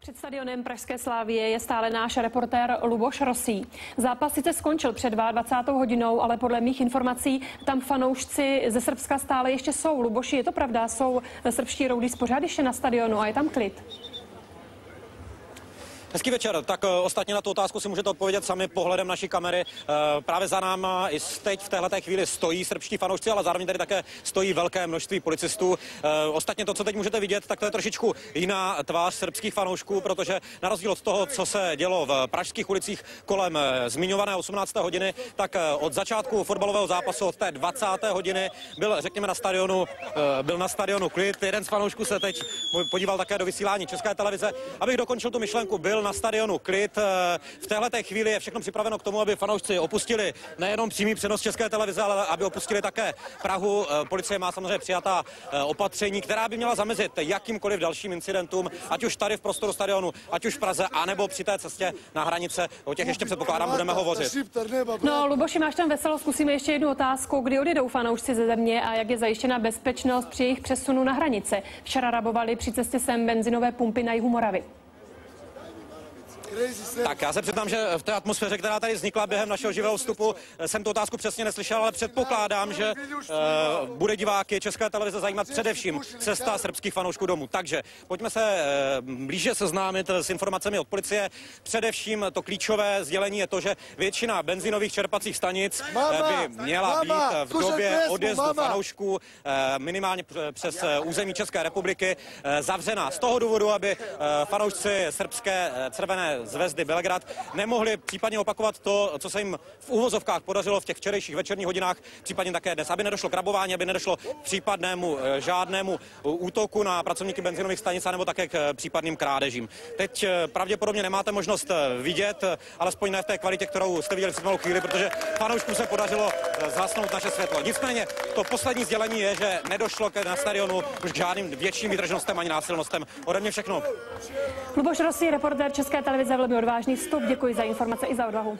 Před stadionem pražské Slavie je stále náš reportér Luboš Rosý. Zápas sice skončil před 22. hodinou, ale podle mých informací tam fanoušci ze Srbska stále ještě jsou. Luboši, je to pravda? Jsou srbští roudíz pořád ještě na stadionu a je tam klid? Hezký večer. Tak ostatně na tu otázku si můžete odpovědět sami pohledem naší kamery. Právě za náma i teď v téhleté chvíli stojí srbští fanoušci, ale zároveň tady také stojí velké množství policistů. Ostatně to, co teď můžete vidět, tak to je trošičku jiná tvář srbských fanoušků, protože na rozdíl od toho, co se dělo v pražských ulicích kolem zmiňované 18. hodiny, tak od začátku fotbalového zápasu od té 20. hodiny byl, řekněme, na stadionu klid. Jeden z fanoušků se teď podíval také do vysílání České televize. Abych dokončil tu myšlenku, byl na stadionu klid. V téhleté chvíli je všechno připraveno k tomu, aby fanoušci opustili nejenom přímý přenos České televize, ale aby opustili také Prahu. Policie má samozřejmě přijatá opatření, která by měla zamezit jakýmkoliv dalším incidentům, ať už tady v prostoru stadionu, ať už v Praze, anebo při té cestě na hranice. O těch ještě předpokládám budeme hovořit. No, Luboši, máš tam veselo, zkusíme ještě jednu otázku. Kdy odjedou fanoušci ze země a jak je zajištěna bezpečnost při jejich přesunu na hranice? Včera rabovali při cestě sem benzinové pumpy na jihu Moravy. Tak já se přiznám, že v té atmosféře, která tady vznikla během našeho živého vstupu, jsem tu otázku přesně neslyšel, ale předpokládám, že bude diváky České televize zajímat především cesta srbských fanoušků domů. Takže pojďme se blíže seznámit s informacemi od policie. Především to klíčové sdělení je to, že většina benzinových čerpacích stanic by měla být v době odjezdu fanoušků minimálně přes území České republiky zavřená. Z toho důvodu, aby fanoušci srbské Crvené zvezdy Bělehrad nemohli případně opakovat to, co se jim v úvozovkách podařilo v těch včerejších večerních hodinách, případně také dnes, aby nedošlo k rabování, aby nedošlo k případnému žádnému útoku na pracovníky benzinových stanic nebo také k případným krádežím. Teď pravděpodobně nemáte možnost vidět, alespoň ne v té kvalitě, kterou jste viděli před malou chvíli, protože fanouškům se podařilo zhasnout naše světlo. Nicméně to poslední sdělení je, že nedošlo na stadionu už k žádným větším výtržnostem ani násilnostem. Ode mě všechno. Luboš Rosý, reportér České televize, velmi odvážný vstup. Děkuji za informace i za odvahu.